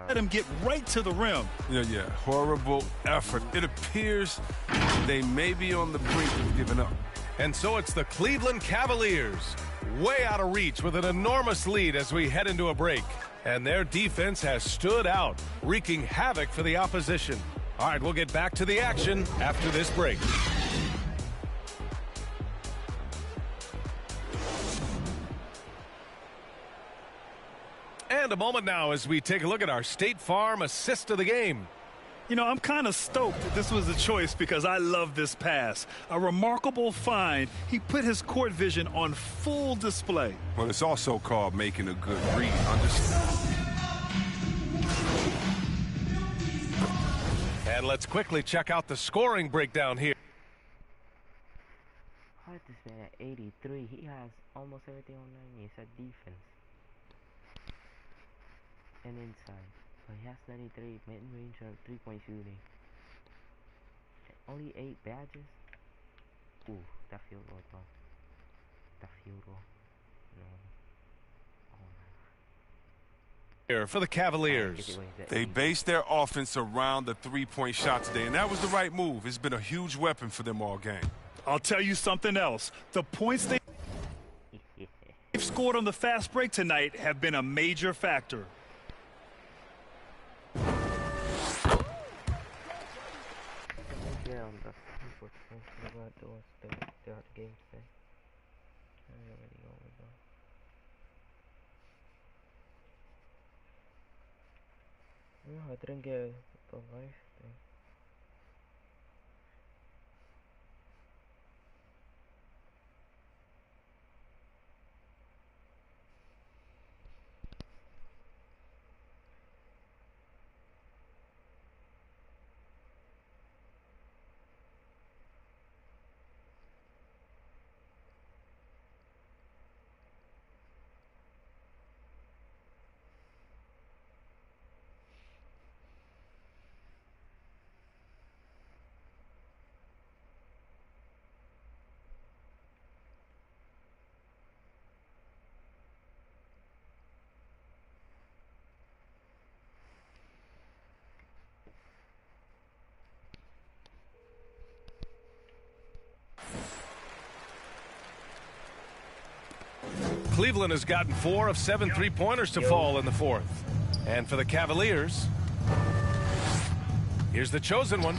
Let him get right to the rim. Yeah. Horrible effort. It appears they may be on the brink of giving up. And so it's the Cleveland Cavaliers, way out of reach with an enormous lead as we head into a break. And their defense has stood out, wreaking havoc for the opposition. All right, we'll get back to the action after this break. And a moment now as we take a look at our State Farm assist of the game. You know, I'm kind of stoked that this was a choice because I love this pass. A remarkable find. He put his court vision on full display. Well, it's also called making a good read. Understand? And let's quickly check out the scoring breakdown here. How is this man at 83? He has almost everything on 90. It's at defense and inside. But he has 93 mid-range and 3-point shooting. Only 8 badges. Ooh, that field goal though. That field goal. No. Here for the Cavaliers. They base their offense around the three-point shot today, and that was the right move. It's been a huge weapon for them all game. I'll tell you something else. The points they've scored on the fast break tonight have been a major factor. I didn't get the life thing. Cleveland has gotten 4 of 7 3-pointers to fall in the fourth. And for the Cavaliers, here's the chosen one.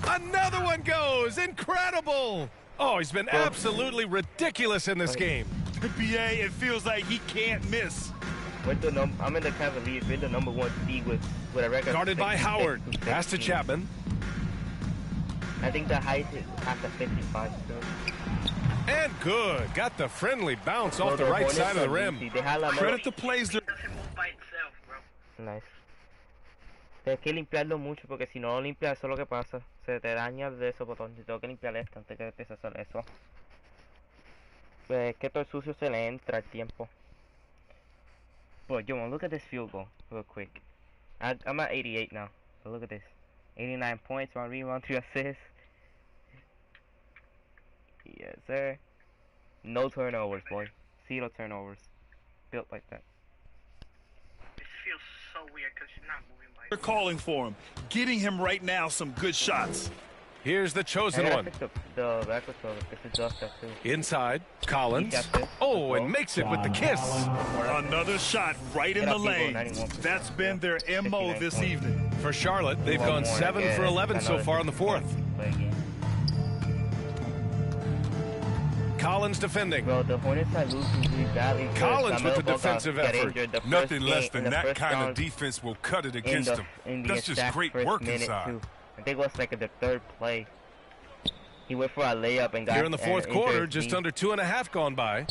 Another one goes. Incredible. Oh, he's been absolutely ridiculous in this game. BA, it feels like he can't miss. I'm in the Cavaliers. We're the #1 seed with a record. Guarded by Howard. Pass to Chapman. I think the height is after 55 still. And good. Got the friendly bounce off the right side of the rim. Credit the plays. Nice. Tienes que limpiarlo mucho porque si no lo limpias eso es lo que pasa. Se te daña de esos botones. Tengo que limpiar esto antes que empieces a hacer eso. Pues es que todo el sucio se le entra el tiempo. But yo, look at this field goal real quick. I'm at 88 now. But look at this. 89 points, 1 rebound, 2 assists. Yes, sir. No turnovers, boy. 0 turnovers. Built like that. This feels so weird because you're not moving by. They're calling for him, getting him right now some good shots. Here's the chosen one. The record this is just that too. Inside, Collins. Oh, and makes it with the kiss. Another shot right in the lane. That's been their MO this evening. For Charlotte, they've gone 7 for 11 so far in the fourth. Collins defending. Bro, the Hornets are losing really badly. Collins with the defensive effort. Nothing less than that kind of defense will cut it against them. That's just great work inside. I think it was like the 3rd play. He went for a layup and got here in the fourth quarter, just under 2.5 gone by.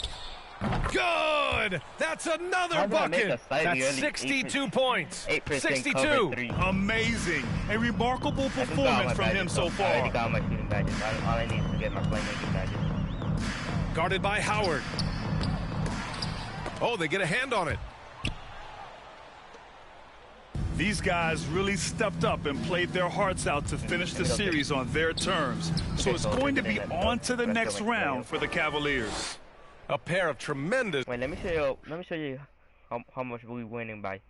Good! That's another bucket! That's 62 points. 62. Amazing. A remarkable performance from him so far. I already got my shooting badges. All I need is to get my playmaking badges. Guarded by Howard. Oh, they get a hand on it. These guys really stepped up and played their hearts out to finish the series on their terms. So it's going to be on to the next round for the Cavaliers. A pair of tremendous. Wait, let me show you how much we're winning by.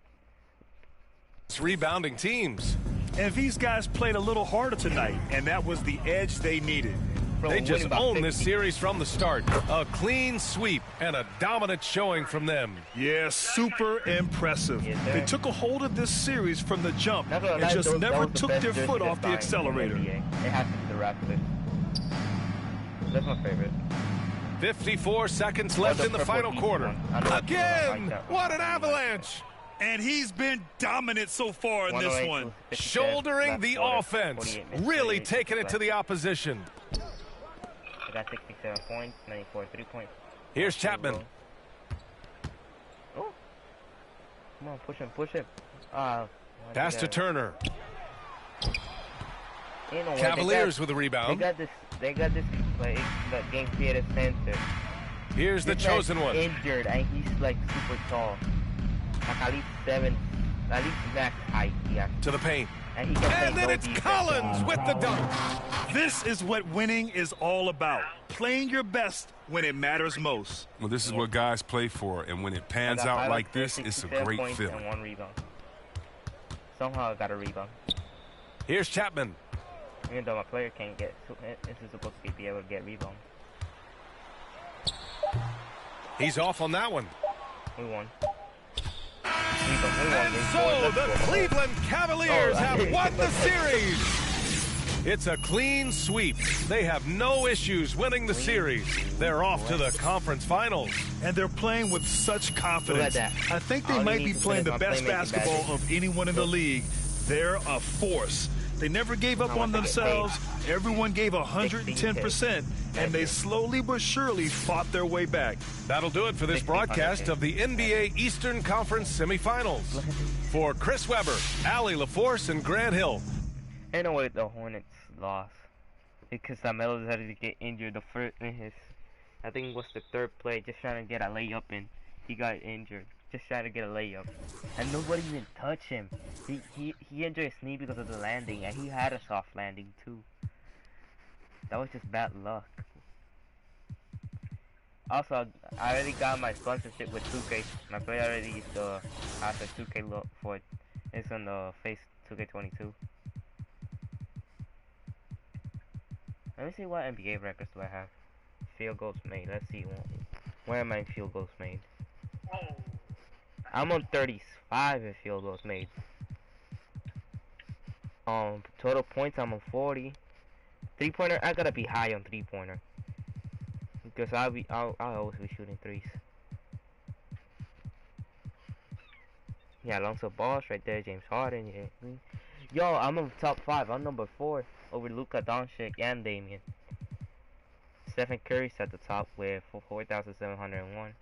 rebounding teams. And these guys played a little harder tonight, and that was the edge they needed. Bro, They we're just winning by own this 50. series from the start. A clean sweep and a dominant showing from them. Yeah, super impressive. Yes, sir. They took a hold of this series from the jump Not gonna and lie, just that never was the took best their jersey foot this off the time in accelerator. NBA. It has to be the Raptors. That's my favorite. 54 seconds left the in the purple final East quarter. one. I don't like Again! that. What an avalanche! And he's been dominant so far in this 108 one. to 57, Shouldering last the quarter, offense. 48 minutes, Really 48 taking it left. to the opposition. I got 67 points, 94 3-point. Here's Chapman. Oh. Come on, push him, push him. Pass to Turner. Ain't no way. Cavaliers they with a got rebound. this like the game creative center. Here's the This chosen guy's one. Injured, and he's like super tall. Like at least max height. Yeah, To the paint. and he can play And then no it's defense. Collins with the dunk. This is what winning is all about. Playing your best when it matters most. Well, this is what guys play for, and when it I pans got out 5 like this, assists, it's a 67 great points, feeling. and 1 rebound. Somehow I got a rebound. Here's Chapman. Even though my player can't get, this is supposed to be able to get rebounds. He's off on that one. We won. And so the Cleveland Cavaliers Oh, have right. won the series. It's a clean sweep. They have no issues winning the series. They're off to the conference finals. And they're playing with such confidence. Look at that. I think All they you might need be to playing the finish my best playmaking basketball battle. of anyone in the league. They're a force. They never gave up How on much they get themselves. Everyone gave 110%, and they slowly but surely fought their way back. That'll do it for this broadcast of the NBA Eastern Conference semifinals. For Chris Webber, Allie LaForce, and Grant Hill, Ain't no way the Hornets lost. Because Carmelo decided to get injured the first in his, I think it was the 3rd play, just trying to get a layup in. He got injured. Just trying to get a layup. And nobody even touched him. He injured his knee because of the landing, and he had a soft landing too. That was just bad luck. Also, I already got my sponsorship with 2K. My player already used the has a 2K look for it. It's on the Face 2K22. Let me see what NBA records do I have. Field goals made. Let's see. Where am I in field goals made? Oh, I'm on 35 in field goals made. Total points I'm on 40. 3-pointer, I gotta be high on 3-pointer. Because I'll always be shooting threes. Yeah, Alonso Ball's right there, James Harden. Yeah. Yo, I'm on top 5. I'm number 4 over Luka Doncic and Damian. Stephen Curry's at the top with 4,701.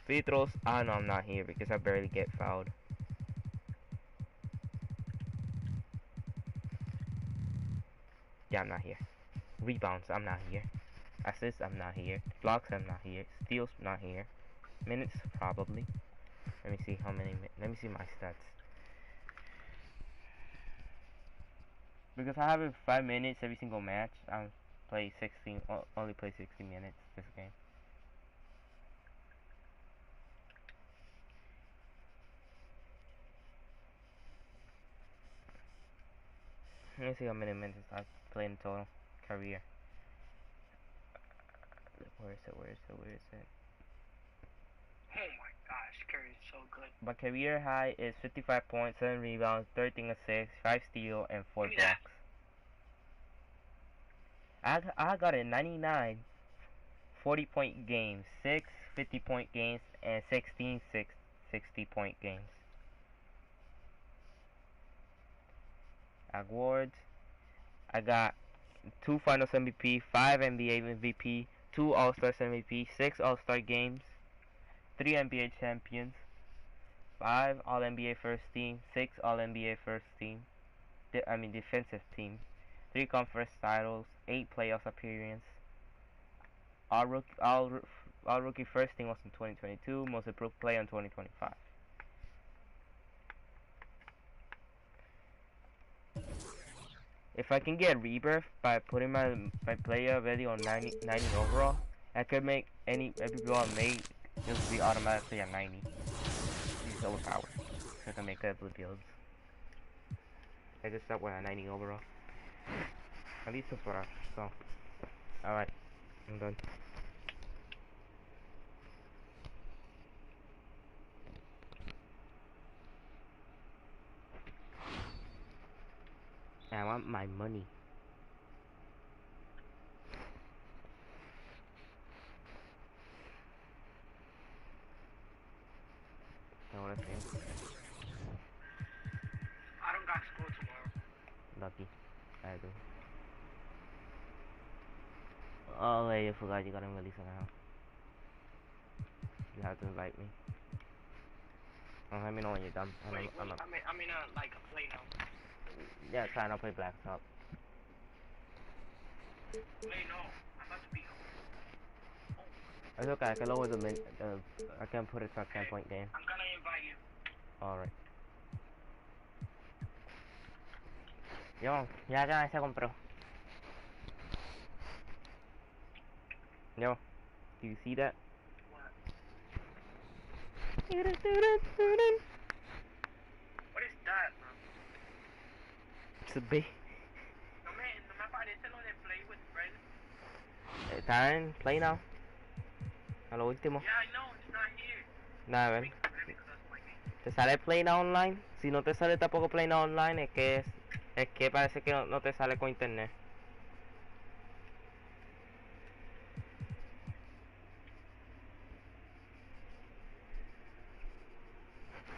Free throws, I know I'm not here because I barely get fouled. Yeah, I'm not here. Rebounds, I'm not here. Assists, I'm not here. Blocks, I'm not here. Steals, not here. Minutes, probably. Let me see how many. Let me see my stats. Because I have 5 minutes every single match, I play 16. Only play 60 minutes this game. Let me see how many minutes I've played in total career. Where is it? Where is it? Where is it? oh my gosh, Curry's so good. My career high is 55 points, 7 rebounds, 13 assists, 5 steals, and 4 Give me that. blocks. I got a 99 40-point games, 6 50-point games, and 16 60-point games. Awards. I got 2 Finals MVP, 5 NBA MVP, 2 All-Stars MVP, 6 All-Star games, 3 NBA champions, 5 All-NBA first team, 6 All-NBA first team, defensive team, 3 conference titles, 8 playoff appearances. All rookie first team was in 2022, most improved player in 2025. If I can get rebirth by putting my player already on 90 overall, I could make every ball I made just be automatically at 90. He's overpowered. I can make good blue builds. I just start with a 90 overall. At least that's what I saw. Alright, I'm done. I want my money. Know what I'm saying? I don't got school tomorrow. Lucky. I do. Oh wait, I forgot you gotta release it now. You have to invite me. Let me know when you're done. Wait, I'm in a like a play now. Yeah, try not to play Black Top. Wait, no. I'm about to be home. It's okay, I can lower the I can put it to a 10-point game. I'm gonna invite you. Alright. Yo, ya se compró. Yo, do you see that? What? What is that, bro? It's a big. No me aparece lo de play with friends. Está en play now. A lo último. Yeah, I know, it's not here. Nada, a ver. Let me close my game. ¿Te sale play now online? Si no te sale tampoco play now online, es que parece que no te sale con internet.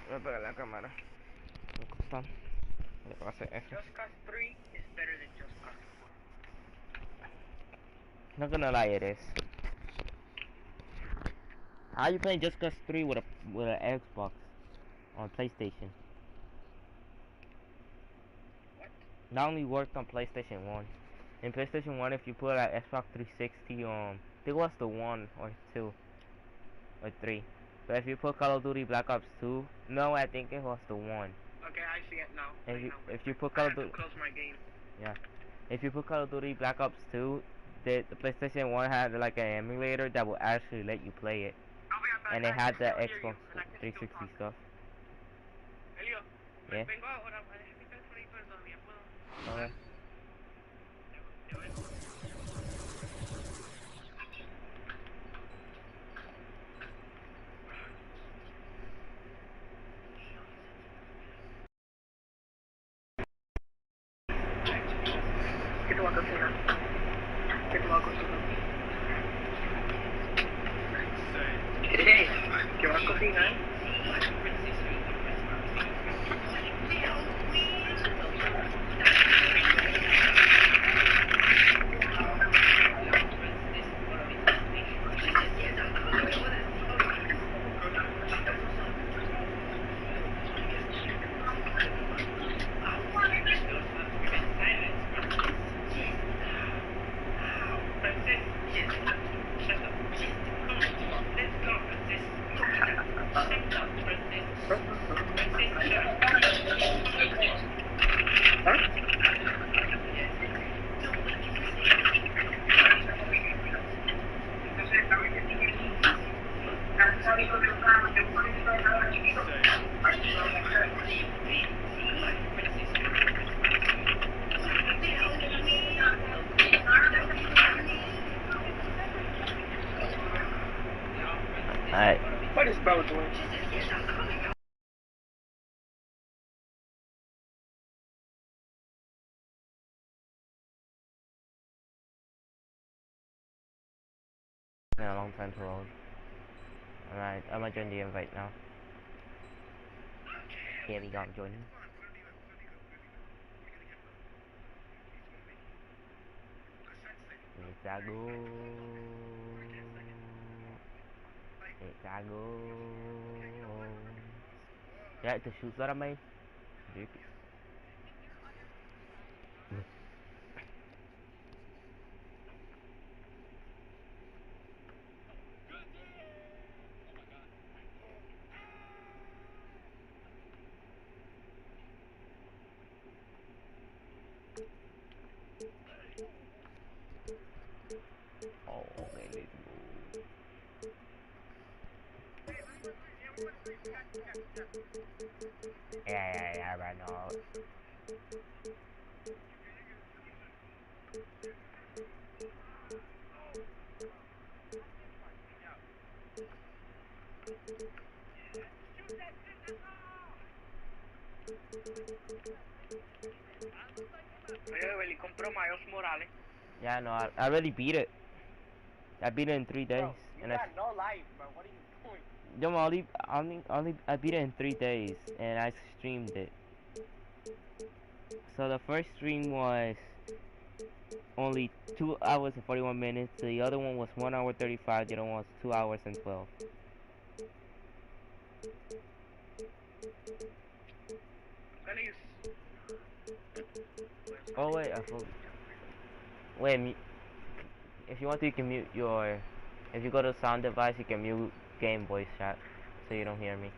Voy a apagar la cámara. Le voy a hacer eso. Just Cause 3 is better than Just Cause 4. Not gonna lie, it is. How you playing Just Cause 3 with an Xbox on PlayStation? What? That only worked on PlayStation 1. In PlayStation 1, if you put like Xbox 360 on, I think it was the 1 or 2 or 3. But if you put Call of Duty Black Ops 2, no, I think it was the 1. Okay, I see it now. If you put I Call have of to Duty, close my game. yeah, if you put Call of Duty Black Ops 2, the PlayStation 1 had like an emulator that will actually let you play it, I'll be right back. and it I had can the still hear Xbox you, and I can still 360 talk. stuff. Elio, Yeah. vengo ahora, voy a dejar mi teléfono ahí, pero todavía puedo. Okay. Te vengo. ¿Qué tú vas a cocinar? ¿Qué tú vas a cocinar? ¿Qué vas a cocinar? Alright. What is bro doing? Been a long time to load. Alright, I'm gonna join the invite now. Here we go, I'm joining. It's a go. It's a go. Yeah, the shoes that I made. Dude. Oh, okay, let's go. whatever, no. He compró Miles Morales. Yeah, no, I already beat it. I beat it in 3 days. Bro, you and got no life, bro. What are you doing? I beat it in 3 days, and I streamed it. So the first stream was only 2 hours and 41 minutes. The other one was 1 hour 35. The other one was 2 hours and 12. Oh wait, I forgot. Wait, if you want to, you can mute your. If you go to sound device, you can mute game voice chat, so you don't hear me,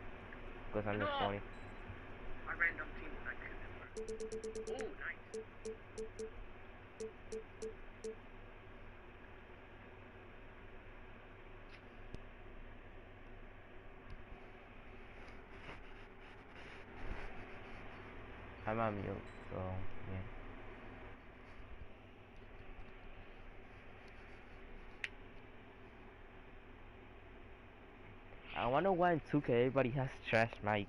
because I'm just phony. My random team is like. Oh, nice. I'm on mute, so yeah. I wonder why in 2K everybody has trash mics.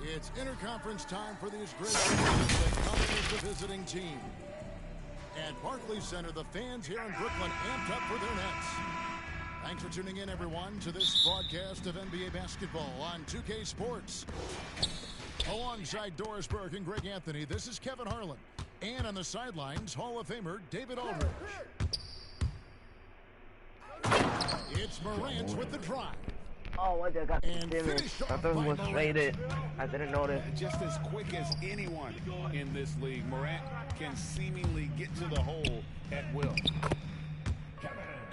It's interconference time for these great games that come with the visiting team. At Barclays Center, the fans here in Brooklyn amped up for their Nets. Thanks for tuning in, everyone, to this broadcast of NBA basketball on 2K Sports. Alongside Doris Burke and Greg Anthony, this is Kevin Harlan. And on the sidelines, Hall of Famer David Aldridge. It's Morant with the drive. Oh, what I got And finished. finished I off thought it by was Morant. rated. I didn't notice. Just as quick as anyone in this league, Morant can seemingly get to the hole at will.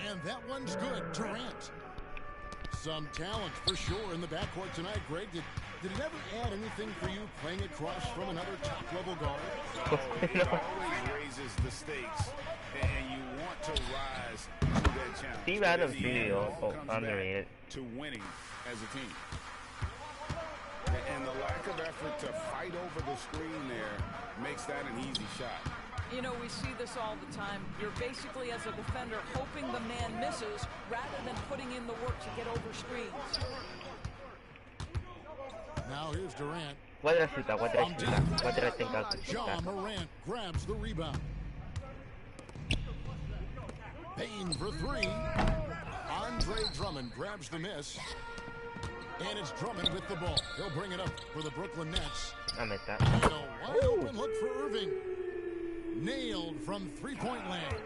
And that one's good. Durant. Some talent for sure in the backcourt tonight, Greg. Did it ever add anything for you playing across from another top-level guard? It always raises the stakes, and you want to rise to that challenge. Steve But Adams in the end, Jr. it all also comes back underrated. to winning as a team. And the lack of effort to fight over the screen there makes that an easy shot. You know, we see this all the time. You're basically, as a defender, hoping the man misses rather than putting in the work to get over screens. Now here's Durant. What did I shoot at? What did I shoot at? What did I think I could shoot John at? Morant grabs the rebound. Payne for three. Andre Drummond grabs the miss. And it's Drummond with the ball. He'll bring it up for the Brooklyn Nets. I missed that. And a wide open look for Irving. Nailed from three-point land.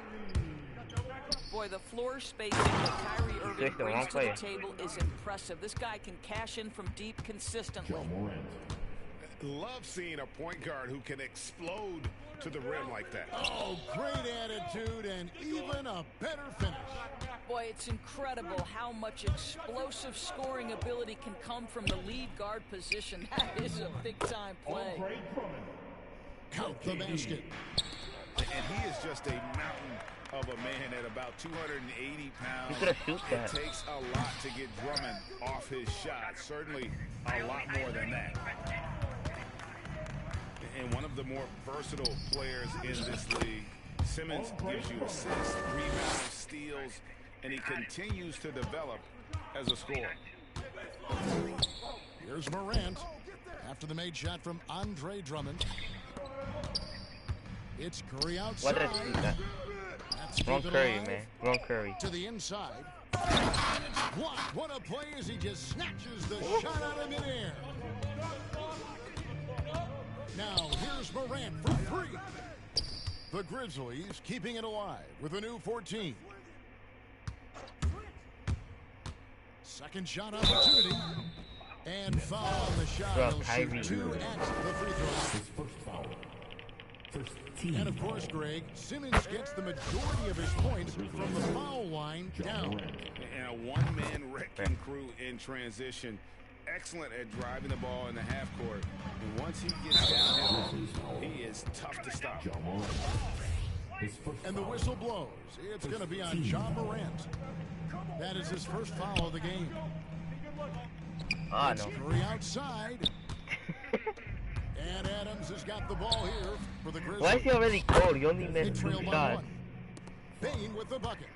Boy, the floor spacing that Kyrie Irving Just the wrong brings to the player. table is impressive. This guy can cash in from deep consistently. Love seeing a point guard who can explode to the rim like that. Oh, great attitude and even a better finish. Boy, it's incredible how much explosive scoring ability can come from the lead guard position. That is a big-time play. Count the basket. And he is just a mountain of a man at about 280 pounds. He's gonna shoot It that. takes a lot to get Drummond off his shot. Certainly a lot more than that. And one of the more versatile players in this league. Simmons gives you assists, rebounds, steals, and he continues to develop as a scorer. Here's Morant. After the made shot from Andre Drummond. It's Curry outside. What did I shoot at? That's Wrong keep it Curry, alive. man. Wrong Curry. To the inside. And it's blocked. What a play as he just snatches the shot out of midair. Now here's Morant for three. The Grizzlies keeping it alive with a new 14. Second shot opportunity. And foul on the shot. Bro, He'll Kyrie. shoot two at the free throw. And of course, Greg, Simmons gets the majority of his points from the foul line down. And a one-man wrecking crew in transition. Excellent at driving the ball in the half court. And once he gets downhill, he is tough to stop. And the whistle blows. It's going to be on John Morant. That is his first foul of the game. Ah, It's no. Curry outside. And Adams has got the ball here for the Grizzlies. Why is he already cold? He only They missed 2 trail by shots. 1. Bain with the bucket.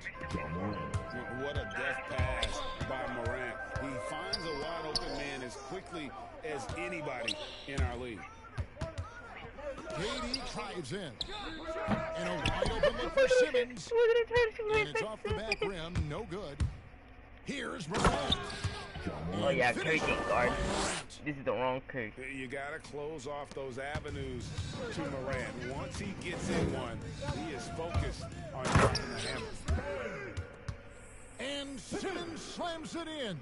What a deft pass by Morant. He finds a wide open man as quickly as anybody in our league. KD drives in. And a wide open look for Simmons. And it's off the back rim. No good. Here's Morant. Oh yeah, And Curry finished can by guard. Morant. This is the wrong Curry. You got to close off those avenues to Morant. Once he gets in one, he is focused on dropping the hammer. And Simmons slams it in.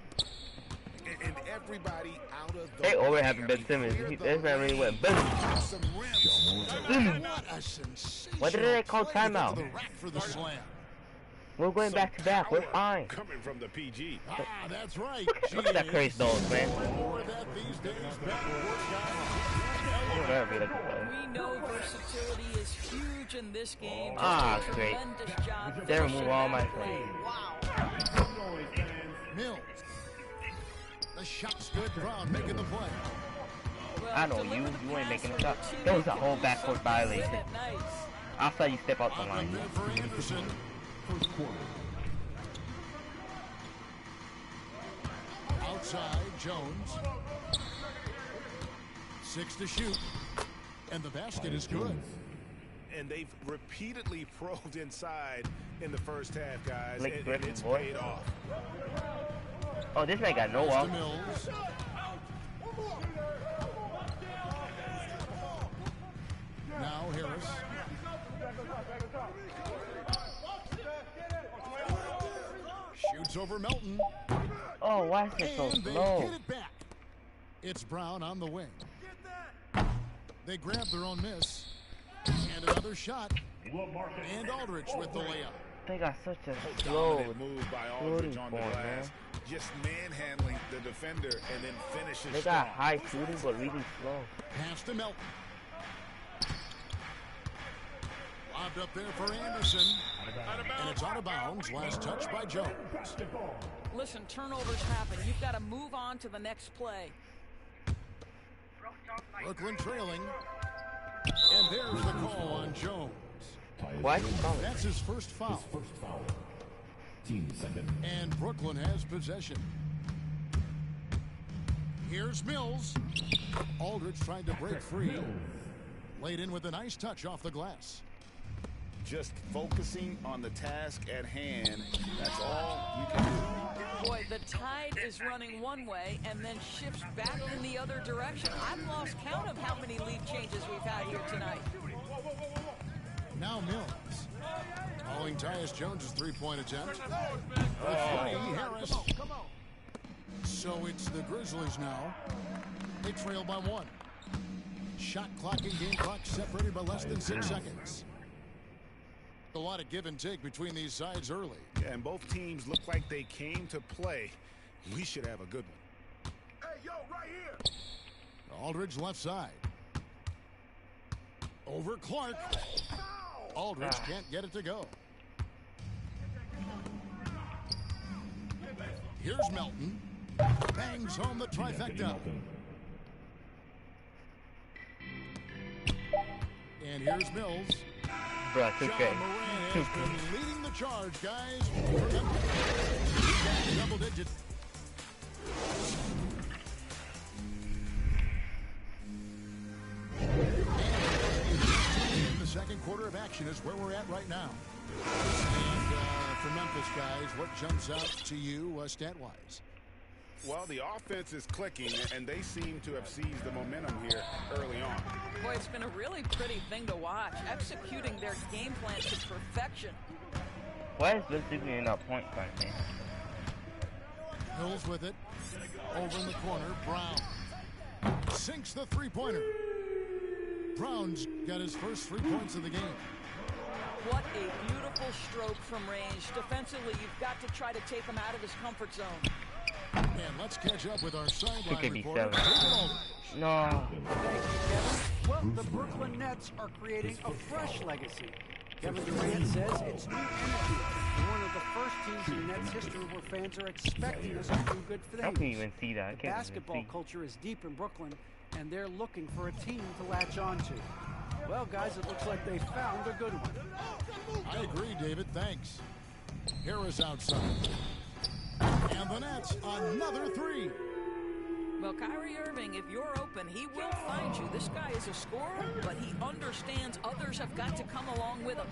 And everybody out of the They over way. having Ben Simmons. This man really went boom. Some rims. What a sensational What did they call play to timeout? the rack for the slam. We're going back to back. We're fine. Coming from the PG. Ah, that's right. Look at that Curry's nose, man. More of that these days. Backcourt Whatever we looking for. We know versatility is huge in this game. Just Ah, a great. tremendous job. They remove all my friends. Wow. Mills. The shot's good. Brown making the play. Well, I know deliver you. the You ain't pass making a or shot. your That was a teammate whole can backcourt also violation. set nice. I saw you step out the Up line. there for Anderson. Outside, Jones. 6 to shoot. And the basket is good. And they've repeatedly probed inside in the first half, guys. Blake And Griffin, it's boy. paid off. Oh, this man got no To wall. Mills. Now Harris. Shoots over Melton. Oh, why is it so And they slow? hit it back. It's Brown on the wing. They grab their own miss. And another shot. And Aldridge with the layup. They got such a slow Dominant move by Aldridge shooting on the form, glass. man. Just manhandling the defender and then finishes They strong. got high shooting, but really slow. Pass to Melton. Lobbed up there for Anderson. And it's out of bounds. Last touch by Jones. Listen, turnovers happen. You've got to move on to the next play. Brooklyn trailing. And there's the call on Jones. Why is he calling? That's his first foul. And Brooklyn has possession. Here's Mills. Aldridge tried to break free. Laid in with a nice touch off the glass. Just focusing on the task at hand. That's all you can do. Boy, the tide is running one way and then shifts back in the other direction. I've lost count of how many lead changes we've had here tonight. Now Mills. Calling Tyus Jones' three-point attempt. Harris. So it's the Grizzlies now. They trail by 1. Shot clock and game clock separated by less than 6 seconds. A lot of give and take between these sides early. Yeah, and both teams look like they came to play. We should have a good one. Hey, yo, right here. Aldridge left side. Over Clark. Aldridge can't get it to go. Here's Melton. Bangs home the trifecta. And here's Mills. Bruh, John 2K. Moran has been leading the charge, guys. Remember, double digits. The second quarter of action is where we're at right now. And for Memphis, guys, what jumps out to you stat-wise? Well, the offense is clicking, and they seem to have seized the momentum here early on. Boy, it's been a really pretty thing to watch, executing their game plan to perfection. Why is Bill Simmons not point guard, man? Hills with it. Over in the corner, Brown. Sinks the three-pointer. Brown's got his first 3 points of the game. What a beautiful stroke from range. Defensively, you've got to try to take him out of his comfort zone. And let's catch up with our sideline 2K reporter. 7. No. Well, the Brooklyn Nets are creating a fresh legacy. Kevin Durant says it's new energy, We're one of the first teams in Nets history where fans are expecting us to do good I can't things. even see that. I The can't basketball even see. culture is deep in Brooklyn, and they're looking for a team to latch on to. Well, guys, it looks like they found a good one. I agree, David. Thanks. Harris outside. And the Nets, another three. Well, Kyrie Irving, if you're open, he will find you. This guy is a scorer, but he understands others have got to come along with him.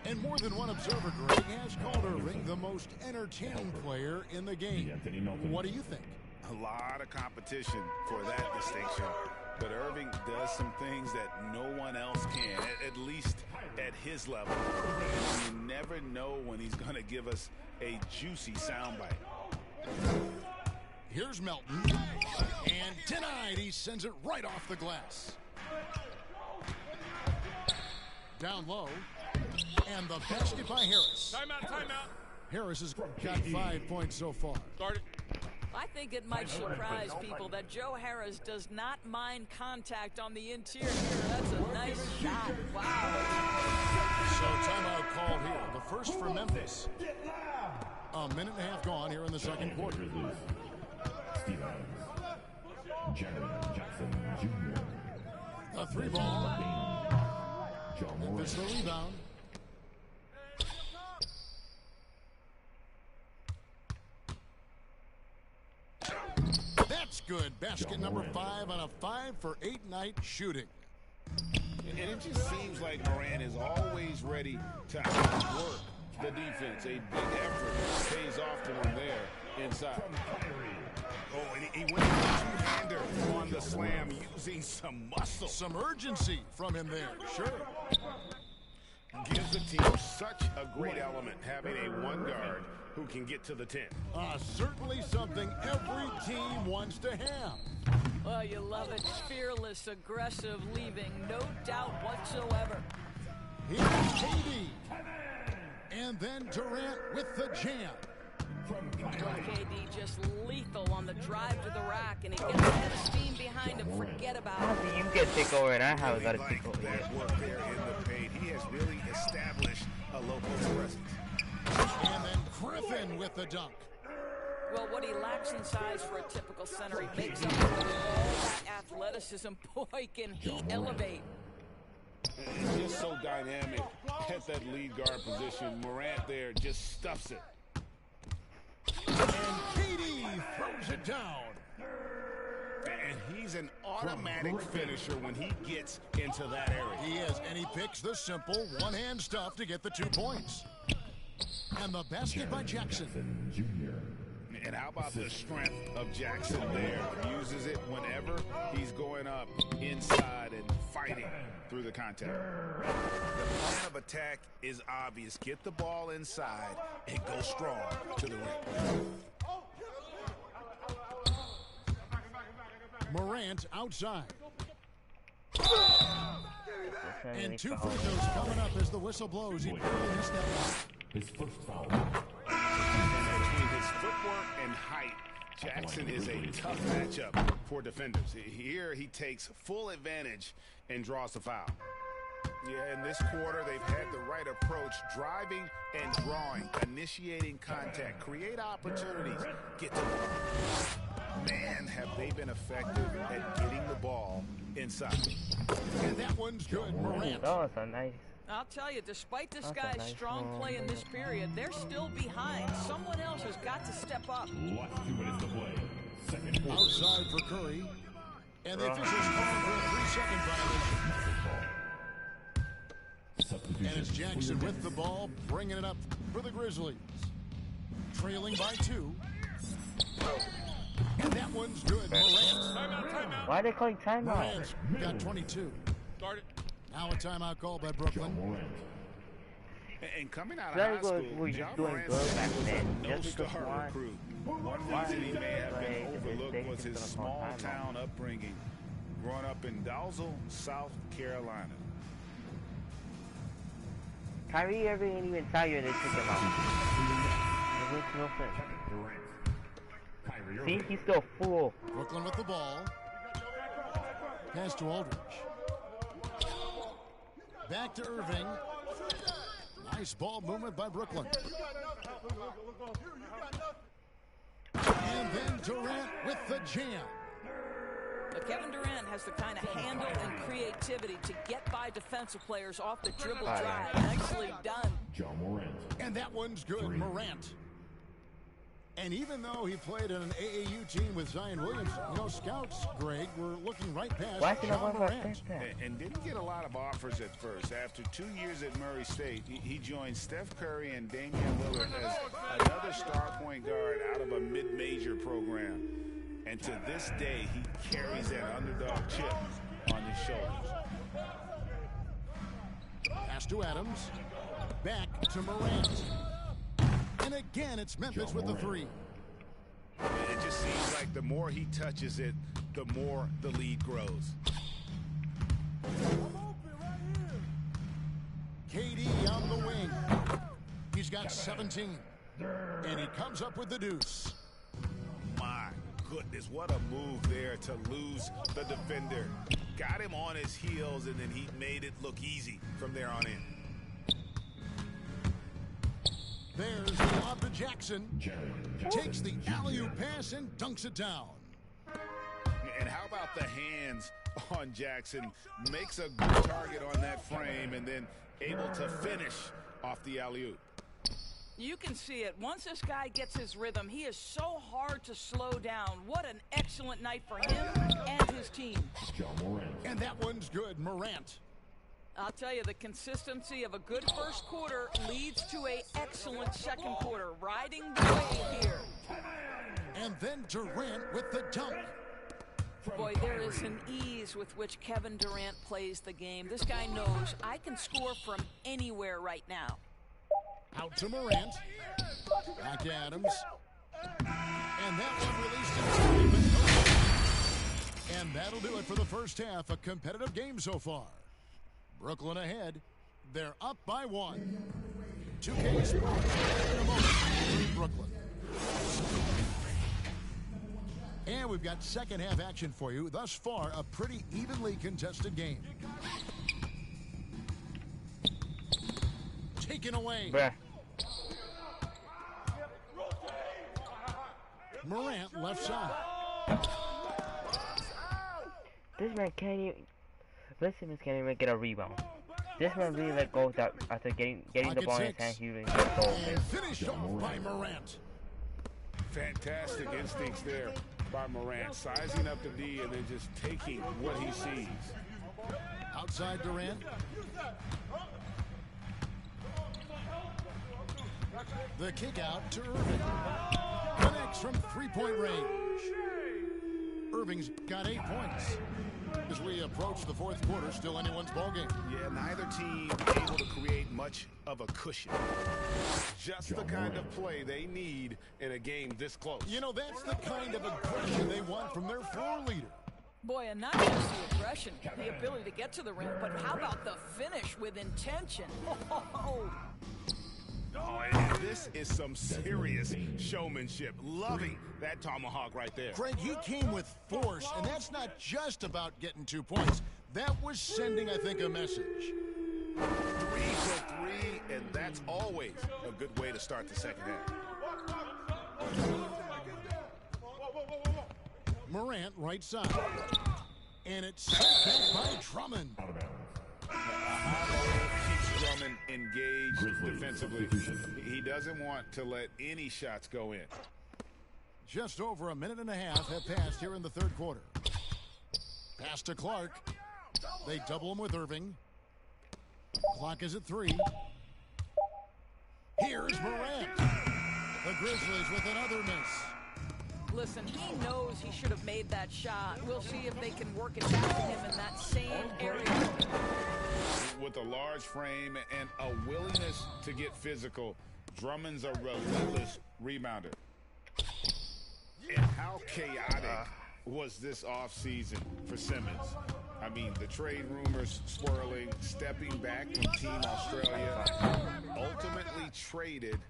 And more than one observer, Greg, has called Irving the most entertaining player in the game. What do you think? A lot of competition for that distinction. But Irving does some things that no one else can, at least at his level. And you never know when he's going to give us a juicy soundbite. Here's Melton. And denied. He sends it right off the glass. Down low. And the basket by Harris. Timeout. Harris has got 5 points so far. Start it. I think it might surprise people that Joe Harris does not mind contact on the interior. That's a nice shot. Wow. So timeout called here. The first for Memphis. A minute and a half gone here in the second quarter. A three ball. Memphis the rebound. That's good. Basket number 5 on a 5-for-8 night shooting. And it just seems like Morant is always ready to outwork the defense. A big effort pays off to him there inside. Oh, and he went two-hander on the slam using some muscle. Some urgency from him there. Sure. Gives the team such a great element having a one guard who can get to the 10. Certainly something every team wants to have. Well, you love it. Fearless, aggressive, leaving no doubt whatsoever. Here's KD. And then Durant with the jam. KD just lethal on the drive to the rack, and he gets a head of steam behind him. Forget about How it. do you get takeover and I haven't got a Like takeover yet? that work there in the paint. He has really established a local presence. And then Griffin with the dunk. Well, what he lacks in size for a typical center, he makes up for with all that athleticism. Boy, can he elevate. He's just so dynamic at that lead guard position. Morant there just stuffs it. And KD throws it down. And he's an automatic finisher when he gets into that area. He is, and he picks the simple one-hand stuff to get the 2 points. And the basket by Jackson. And how about the strength of Jackson there? Uses it whenever he's going up inside and fighting through the contact. The plan of attack is obvious. Get the ball inside and go strong to the rim. Morant outside. And 2 free throws coming up as the whistle blows. He barely missed that one. His first foul. Between his footwork and height, Jackson is a tough matchup for defenders. Here he takes full advantage and draws the foul. Yeah, in this quarter, they've had the right approach, driving and drawing, initiating contact, create opportunities, get to the ball. Man, have they been effective at getting the ball inside. And that one's good, Morant. That was a nice. I'll tell you, despite this That's a guy's nice strong one. play in this period, they're still behind. Someone else has got to step up. Last 2 minutes to play. Second quarter. Outside for Curry. And the officials calling for a 3-second violation. And it's Jackson with the ball, bringing it up for the Grizzlies. Trailing by 2. And that one's good, Morant. Why are they calling timeout? Morant's got 22. Start it. Now a timeout called by Brooklyn. And coming out of Very high good. school, We're just John doing Morant good back then. no Just because star one- recruit. One reason he may have been Right, overlooked they was his just gonna call small timeout. town upbringing, growing up in Dalzell, South Carolina. Kyrie Irving ain't even tired, they took him out. It makes no sense. See, he's still full. Brooklyn with the ball. Pass to Aldridge. Back to Irving. Nice Nice ball movement by Brooklyn. And then Durant with the jam. But Kevin Durant has the kind of handle and creativity to get by defensive players off the dribble drive. Nicely done. John Morant. And that one's good, Morant. And even though he played in an AAU team with Zion Williams, you know, scouts, Greg, were looking right past John Morant. And didn't get a lot of offers at first. After 2 years at Murray State, he joined Steph Curry and Damian Lillard as another star point guard out of a mid-major program. And to this day, he carries that underdog chip on his shoulders. Pass to Adams. Back to Morant. And again, it's Memphis with the three. It just seems like the more he touches it, the more the lead grows. KD on the wing. He's got 17. And he comes up with the deuce. My goodness, what a move there to lose the defender. Got him on his heels, and then he made it look easy from there on in. There's the lob to Jackson. Takes the alley-oop pass and dunks it down. And how about the hands on Jackson? Makes a good target on that frame and then able to finish off the alley-oop. You can see it. Once this guy gets his rhythm, he is so hard to slow down. What an excellent night for him and his team. John Morant. And that one's good, Morant. I'll tell you, the consistency of a good first quarter leads to an excellent second quarter. Riding the wave here. And then Durant with the dunk. Boy, there is an ease with which Kevin Durant plays the game. This guy knows I can score from anywhere right now. Out to Morant. Back to Adams. And that one released in time. And that'll do it for the first half. A competitive game so far. Brooklyn ahead. They're up by 1. 2K Sports in a moment in Brooklyn. And we've got second half action for you. Thus far, a pretty evenly contested game. Taken away. Bruh. Morant left side. This man can't even. Listen, can't even get a rebound. This man really let go that after getting the ball in his hand. He really let go of it. Finished off by Morant. Fantastic instincts there by Morant, sizing up the D and then just taking what he sees. Outside Durant. The kick out to Irving. Connects from three-point range. Irving's got 8 points. As we approach the fourth quarter, still anyone's ballgame. Yeah, neither team able to create much of a cushion. Just the kind of play they need in a game this close. You know, that's the kind of aggression they want from their floor leader. Boy, and not just the aggression, the ability to get to the rim, but how about the finish with intention? Oh, and this is some serious showmanship. Loving that tomahawk right there. Greg, he came with force, and that's not just about getting 2 points. That was sending, I think, a message. 3 for 3, and that's always a good way to start the second half. Morant, right side. And it's sent back by Drummond. Keeps Drummond engaged defensively. He doesn't want to let any shots go in. Just over a minute and a half have passed here in the third quarter. Pass to Clark. They double him with Irving. Clock is at 3. Here's Morant. The Grizzlies with another miss. Listen, he knows he should have made that shot. We'll see if they can work it back to him in that same area. With a large frame and a willingness to get physical, Drummond's a relentless rebounder. And how chaotic was this offseason for Simmons? I mean, the trade rumors swirling, stepping back from Team Australia, ultimately traded.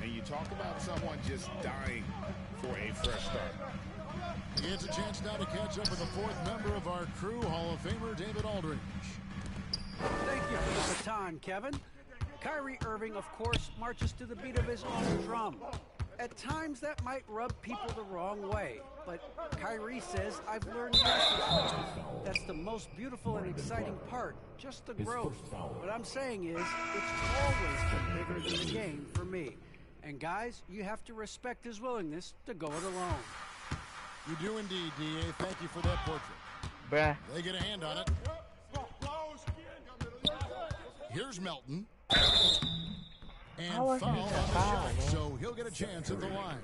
And you talk about someone just dying for a fresh start. It's a chance now to catch up with the fourth member of our crew, Hall of Famer David Aldridge. Thank you for the baton, Kevin. Kyrie Irving, of course, marches to the beat of his own drum. At times, that might rub people the wrong way, but Kyrie says, I've learned lessons. That's the most beautiful and exciting part, just the growth. What I'm saying is, it's always been bigger than the game for me. And guys, you have to respect his willingness to go it alone. You do indeed, D.A. Thank you for that portrait. Bruh. They get a hand on it. Here's Melton. And How was foul it on a the foul, shot, man? so he'll get a chance at the line.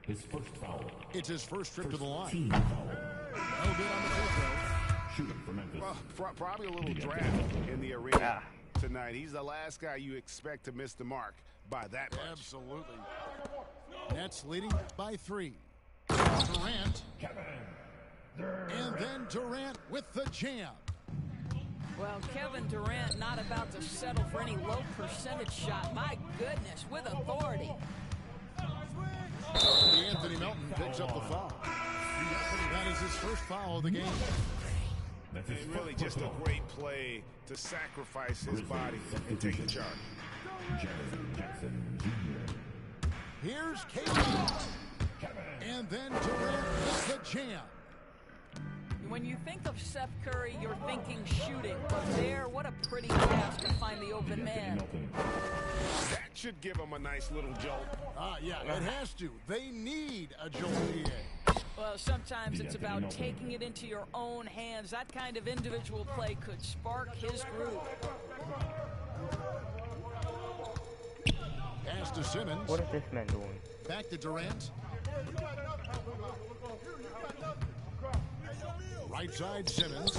His first foul. It's his first trip to the line. Team foul. No good on the free throw. Shooting for Memphis. Well, probably a little draft in the arena tonight. He's the last guy you expect to miss the mark by that much. Absolutely. Nets leading by 3. Durant. And then Durant with the jam. Well, Kevin Durant not about to settle for any low percentage shot. My goodness, with authority. Anthony Melton picks up the foul. That is his first foul of the game. And really just a great play to sacrifice his body and take the charge. Jackson Jr. Here's KD. And then Durant with the jam. When you think of Seth Curry, you're thinking shooting. But there, what a pretty pass to find the open man. That should give him a nice little jolt. Yeah, it has to. They need a jolt, DA. Well, sometimes it's about taking it into your own hands. That kind of individual play could spark his groove. Pass to Simmons. What is this man doing? Back to Durant. Right side Simmons.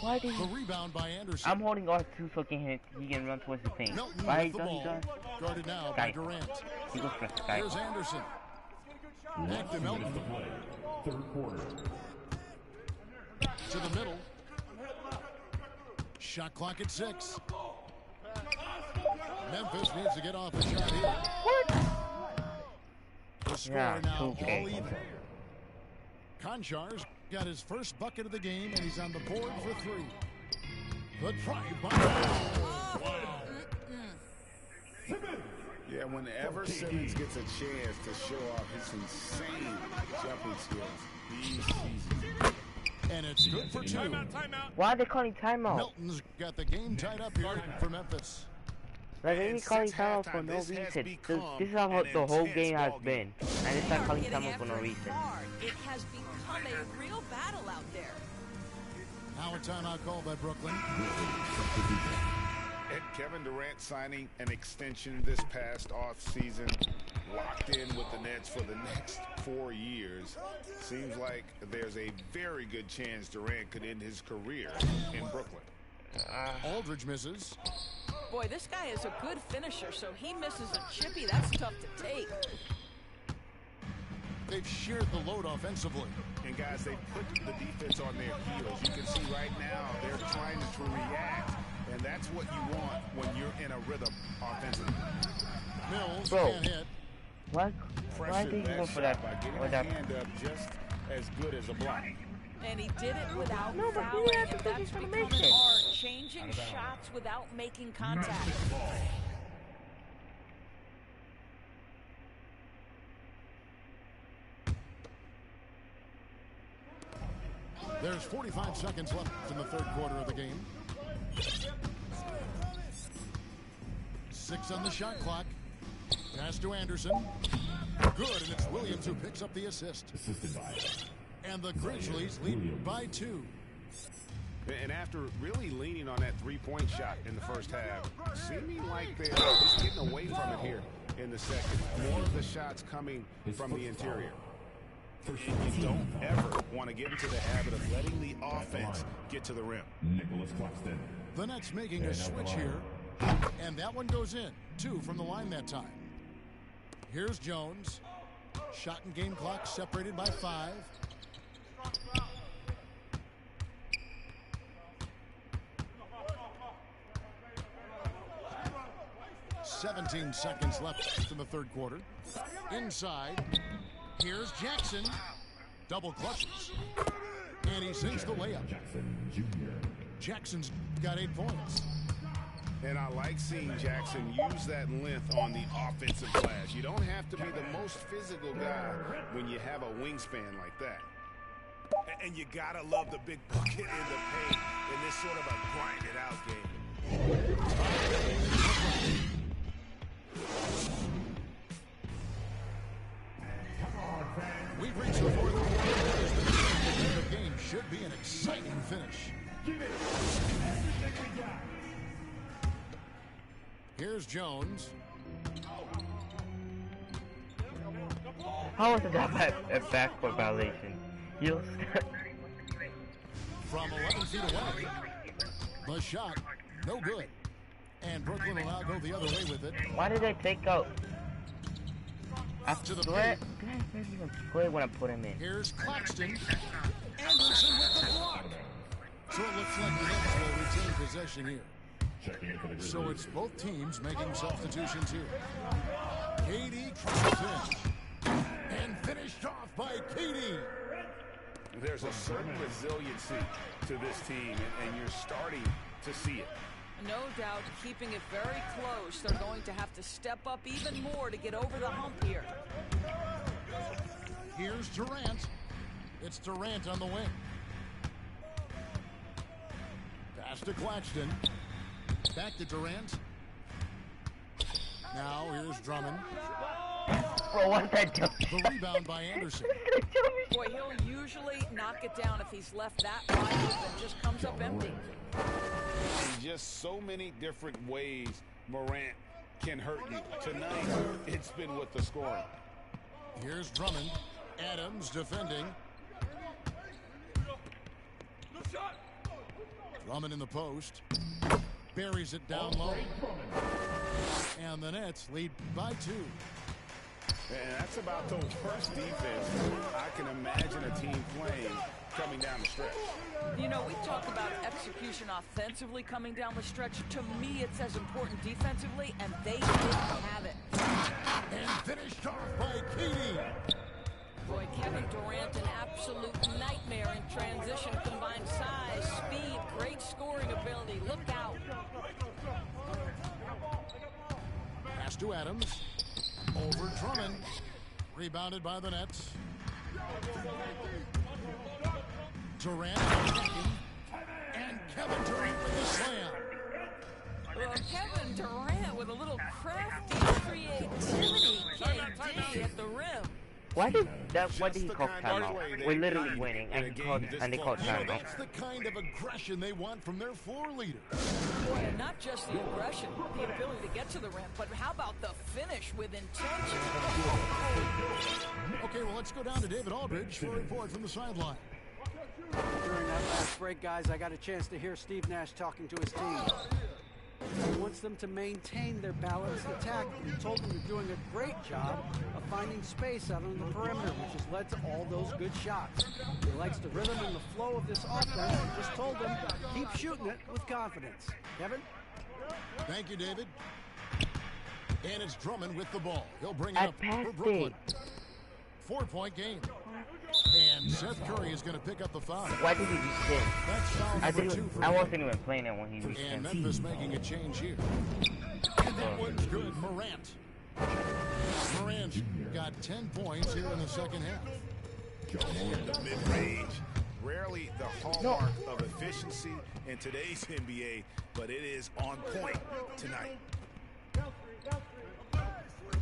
Why did The rebound by Anderson. I'm holding R2 so he can run towards the paint. Melton Why with he the does? ball. Guarded now by Durant. He goes first, guy. Here's Anderson. Back to Melton. Third quarter. To the middle. Shot clock at 6. Memphis needs to get off a shot here. What? The score Yeah, now okay. all even. Konchar's got his first bucket of the game, and he's on the board for 3. The try by Yeah, whenever Simmons gets a chance to show off his insane jumping skills, he's easy. And it's good for 2. Why are they calling timeout? Melton's got the game tied up here for Memphis. Like, they be calling timeout for no reason. This is how the whole game has been. And they start calling timeout for no reason. It has become a real battle out there. Now a timeout call by Brooklyn. And Kevin Durant signing an extension this past offseason, locked in with the Nets for the next 4 years. Seems like there's a very good chance Durant could end his career in Brooklyn. Aldridge misses. Boy, this guy is a good finisher, so he misses a chippy. That's tough to take. They've shared the load offensively. And guys, they put the defense on their heels. You can see right now they're trying to react, and that's what you want when you're in a rhythm offensively. Mills Bro. can't hit. Why Pressure did he go that for shot that? by getting For a that? hand up just as good as a block. And he did it without No, but fouling, he had to and think that's he's gonna become make an it. art, changing shots without making contact. There's 45 seconds left in the third quarter of the game. 6 on the shot clock. Pass to Anderson. Good, and it's Williams who picks up the assist. Assisted by. And the Grizzlies lead by 2. And after really leaning on that three-point shot in the first half, seeming like they're just getting away from it here in the second. More of the shots coming from the interior. And you don't ever want to get into the habit of letting the offense get to the rim. Nicholas Claxton. The Nets making a switch here. And that one goes in. 2 from the line that time. Here's Jones. Shot and game clock separated by 5. 17 seconds left in the third quarter. Inside. Here's Jackson. Double clutches. And he sinks the layup. Jackson Jr. Jackson's got 8 points. And I like seeing Jackson use that length on the offensive glass. You don't have to be the most physical guy when you have a wingspan like that. And you gotta love the big bucket in the paint in this sort of a grind-it-out game. We've reached the fourth quarter. The game should be an exciting finish. Here's Jones. How was that a backcourt violation? You From 11 feet away. The shot, no good. And Brooklyn will now go the other way with it. Why did they take out? To the Glad even play when I put him in. Here's Claxton. Anderson with the block. So it looks like the Nets will retain possession here. So it's both teams making substitutions here. KD tries to finish. And finished off by KD. There's a certain resiliency to this team, and you're starting to see it. No doubt, keeping it very close. They're going to have to step up even more to get over the hump here. Here's Durant. It's Durant on the wing. Pass to Claxton. Back to Durant. Now here's Drummond. Bro, what's that jump? The rebound by Anderson. Boy, he'll usually knock it down if he's left that wide open. Just comes up empty. In just so many different ways, Morant can hurt you. Tonight, it's been with the scoring. Here's Drummond. Adams defending. Drummond in the post. Buries it down low. And the Nets lead by 2. And that's about the worst defense I can imagine a team playing coming down the stretch. You know, we talk about execution offensively coming down the stretch. To me, it's as important defensively, and they didn't have it. And finished off by KD. Boy, Kevin Durant, an absolute nightmare in transition. Combined size, speed, great scoring ability. Look out. Pass to Adams. Over Drummond. Rebounded by the Nets. Durant attacking. And Kevin Durant with the slam. Well, Kevin Durant with a little crafty creativity. KD at the rim. Why did he call timeout? We're literally winning, and they called timeout. That's the kind of aggression they want from their floor leader. Boy, not just the aggression, the ability to get to the rim, but how about the finish with intention? Okay, well, let's go down to David Aldridge for a report from the sideline. During that last break, guys, I got a chance to hear Steve Nash talking to his team. He wants them to maintain their balanced attack. He told them they're doing a great job of finding space out on the perimeter, which has led to all those good shots. He likes the rhythm and the flow of this offense and just told them, keep shooting it with confidence. Kevin? Thank you, David. And it's Drummond with the ball. He'll bring it up for Brooklyn. 4-point game. And Seth Curry is going to pick up the foul. Why did he do this? That's foul number 2 for I wasn't even playing it when he reached And him. Memphis making a change here. And that one's good. Morant. Morant got 10 points here in the second half. The mid-range, rarely the hallmark of efficiency in today's NBA, but it is on point tonight.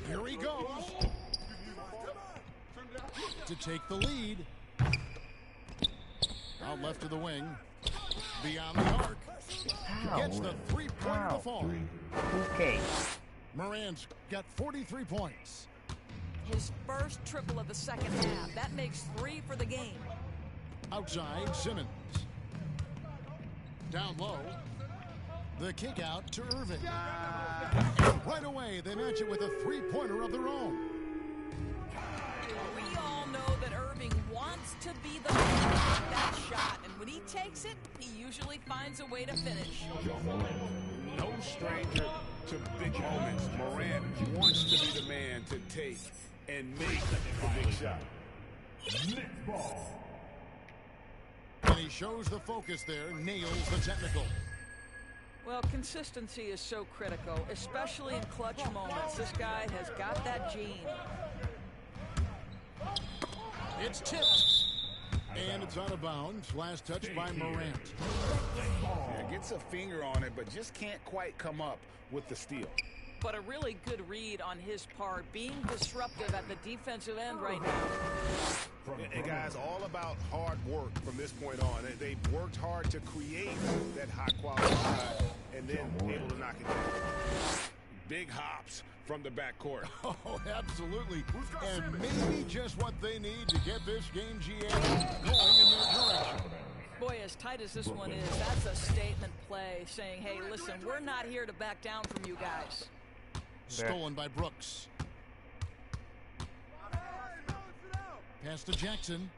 Here he goes. To take the lead. Out left to the wing. Beyond the arc. Gets the three-pointer to fall. Okay. Morant's got 43 points. His first triple of the second half. That makes 3 for the game. Outside, Simmons. Down low. The kick out to Irving. And right away, they match it with a three-pointer of their own. We all know that Irving wants to be the man with that shot, and when he takes it, he usually finds a way to finish. No stranger to big moments. Morant wants to be the man to take and make the big shot. And he shows the focus there, nails the technical. Well, consistency is so critical, especially in clutch moments. This guy has got that gene. It's tipped. And it's out of bounds. Last touch by Morant. Yeah, gets a finger on it, but just can't quite come up with the steal. But a really good read on his part, being disruptive at the defensive end right now. And guys, all about hard work from this point on. They've worked hard to create that high-quality shot and then able to knock it down. Big hops from the backcourt. Oh, absolutely. And maybe just what they need to get this game, GA, going in their direction. Boy, as tight as this one is, that's a statement play saying, hey, listen, we're not here to back down from you guys. Stolen by Brooks. Pass to Jackson.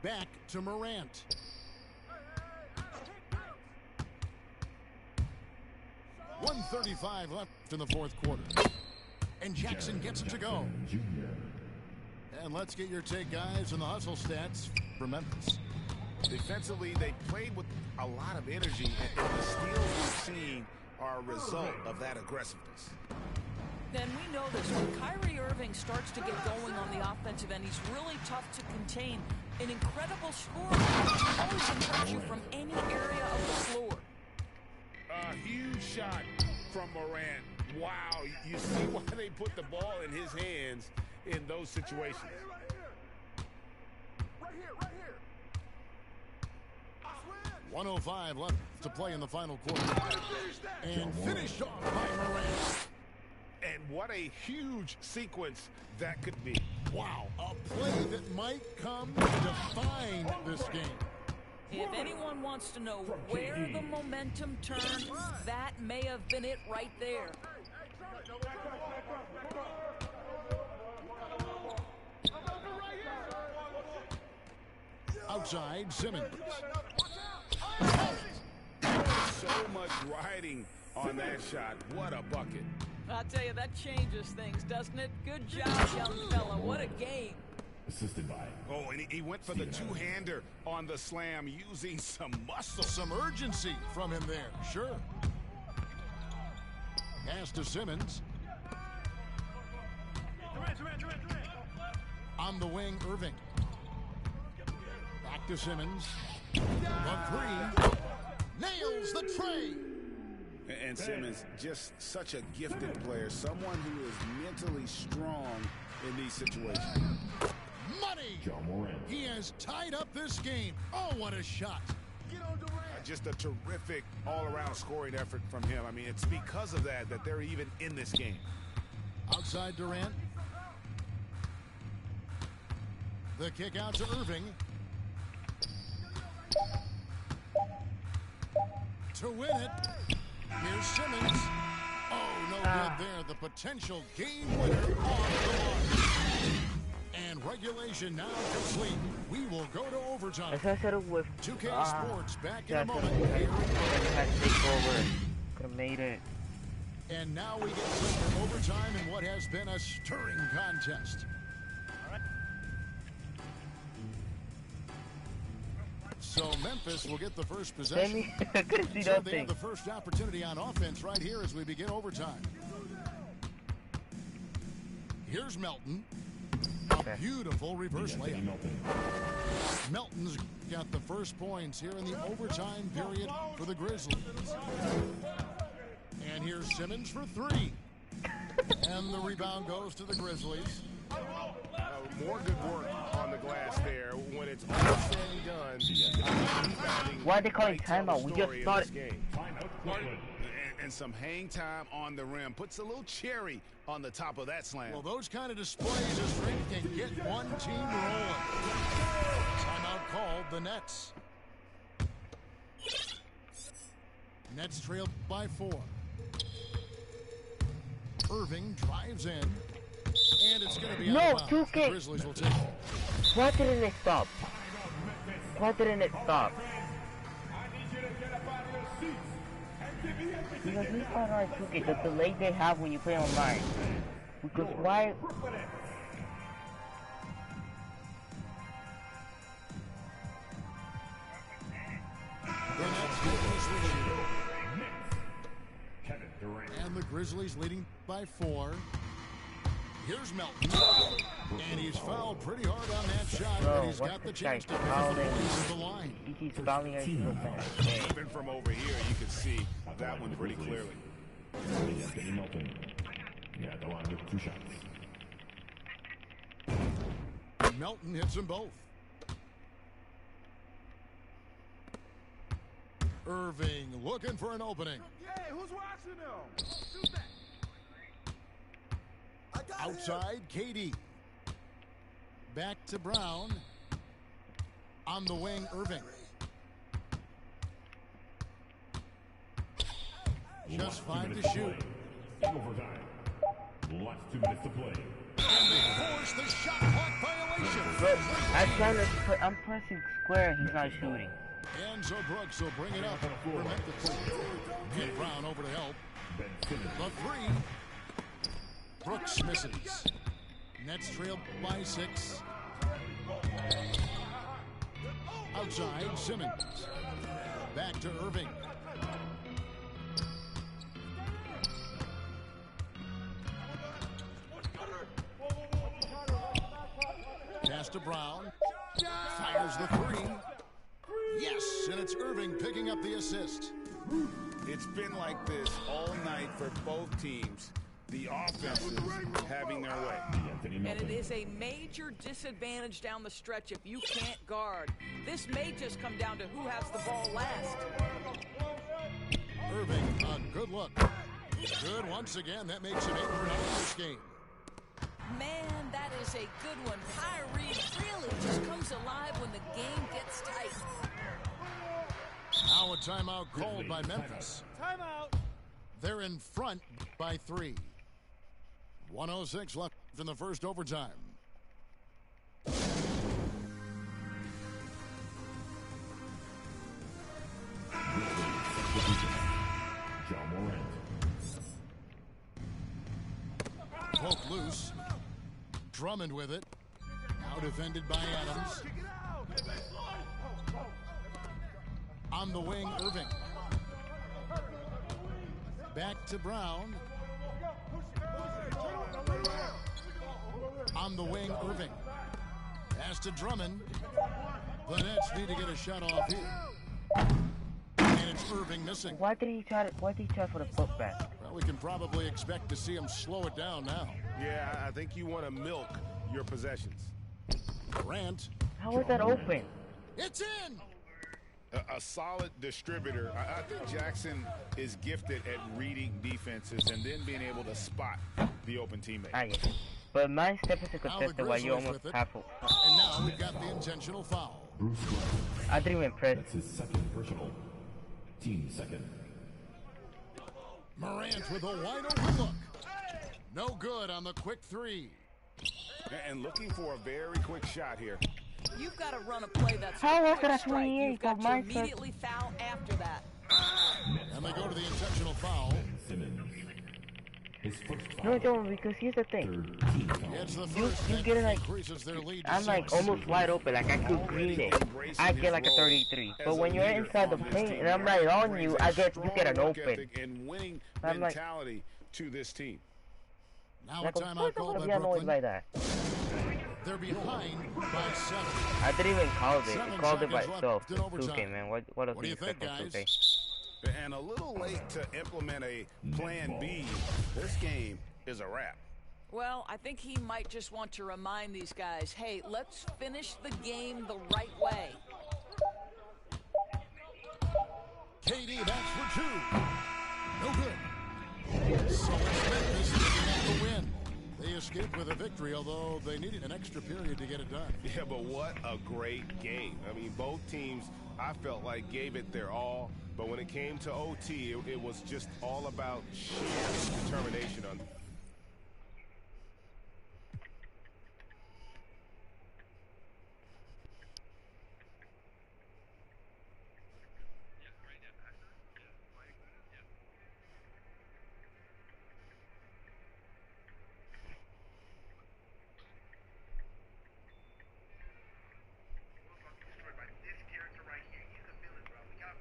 Back to Morant. .135 left in the fourth quarter. And Jackson gets it to go. And let's get your take, guys, on the hustle stats for Memphis. Defensively, they played with a lot of energy, and the steals we've seen are a result of that aggressiveness. Then we know this. When Kyrie Irving starts to get going on the offensive end, he's really tough to contain. An incredible scorer. He can always impact you from any area of the floor. A huge shot from Morant. Wow, you see why they put the ball in his hands in those situations. Right here. 1:05 left to play in the final quarter. And finished off by Morant. And what a huge sequence that could be. Wow, a play that might come to define this game. If anyone wants to know where the momentum turned, that may have been it right there. Outside, Simmons. So much riding on that shot. What a bucket. I'll tell you, that changes things, doesn't it? Good job, young fella. What a game. Assisted by. Oh, and he went for the two-hander on the slam, using some muscle. Some urgency from him there, sure. Pass to Simmons. On the wing, Irving. Back to Simmons. The three. Nails the tray. And Simmons, just such a gifted player. Someone who is mentally strong in these situations. Money! He has tied up this game. Oh, what a shot. Just a terrific all-around scoring effort from him. I mean, it's because of that they're even in this game. Outside Durant. The kick out to Irving. To win it. Here's Simmons. Oh, no good there. The potential game winner off the mark. And regulation now complete. We will go to overtime. 2K Sports back in a moment. Could have made it. And now we get set for overtime in what has been a stirring contest. So Memphis will get the first possession. So they have the first opportunity on offense right here as we begin overtime. Here's Melton. A beautiful reverse layup. Melton's got the first points here in the overtime period for the Grizzlies. And here's Simmons for three. And the rebound goes to the Grizzlies. More good work on the glass there when it's all said and done. Why are they calling timeout? We just started. And some hang time on the rim. Puts a little cherry on the top of that slam. Well, those kind of displays of strength can get one team rolling. Timeout called the Nets. Nets trail by 4. Irving drives in. And it's going to be out of bounds. The Grizzlies will take it. Why didn't it stop? Why didn't it stop? Because we found out 2K, the delay they have when you play online. Because why? Grizzlies leading by 4. Here's Melton. And he's fouled pretty hard on that shot, but he's got the chance to finish the points to the line. He keeps fouling us so bad. Even from over here, you can see that one pretty clearly. Anthony Melton. Yeah, the line with 2 shots. Melton hits them both. Irving looking for an opening. Hey, who's watching them? Outside, Katie. Back to Brown. On the wing, Irving. Just 5 to shoot. In overtime. Last 2 minutes to play. And they force the shot clock violation. Bro, I'm pressing square and he's not shooting. And so Brooks will bring it up for Memphis. Get Brown over to help. The 3. Brooks misses. Nets trail by 6. Outside, Simmons. Back to Irving. Pass to Brown. Fires the 3. Yes, and it's Irving picking up the assist. It's been like this all night for both teams. The offenses having their way. And it is a major disadvantage down the stretch if you can't guard. This may just come down to who has the ball last. Irving, a good look. Good once again. That makes him 8 for 9 in this game. Man, that is a good one. Kyrie really just comes alive when the game gets tight. Now a timeout called by Memphis. Timeout. They're in front by 3. 1:06 left in the first overtime. John Morant. Poke loose. Drummond with it. Now defended by Adams. On the wing, Irving. Back to Brown. On the wing, Irving. Pass to Drummond. The Nets need to get a shot off here. And it's Irving missing. Why did he try for the putback? Well, we can probably expect to see him slow it down now. Yeah, I think you want to milk your possessions. Grant. How was that open? It's in! A solid distributor. I think Jackson is gifted at reading defenses and then being able to spot the open teammate. Ah, yeah. But my step is a contested while you almost half. And now we've got the intentional foul. Bruce Brown. I didn't even press. That's his second personal. Team second. Morant with a wide open look. No good on the quick 3. And looking for a very quick shot here. You've got to run a play that's How was quick that strike. 28? You've got to My immediately foul after that. And they go to the intentional foul. Simmons. His first foul. No, don't, because here's the thing. Third team foul. It's the first You get it like, increases their lead to I'm like 6. almost wide open, like I could green it. I get like a 33. But when you're inside the paint and I'm right on you, you get an open. And winning I'm like, mentality to this team. Now a like, timeout called by noise Brooklyn. like that. They're behind by 7. I didn't even call it. 7 It called it by seconds itself. left in overtime. 2K, man. What else What do you think, expect from guys? 2K? And a little late to implement a plan B. This game is a wrap. Well, I think he might just want to remind these guys, hey, let's finish the game the right way. KD, that's for 2. No good. So it's Memphis picking up the win. They escaped with a victory, although they needed an extra period to get it done. Yeah, but what a great game. I mean, both teams, I felt like, gave it their all. But when it came to OT, it was just all about sheer determination on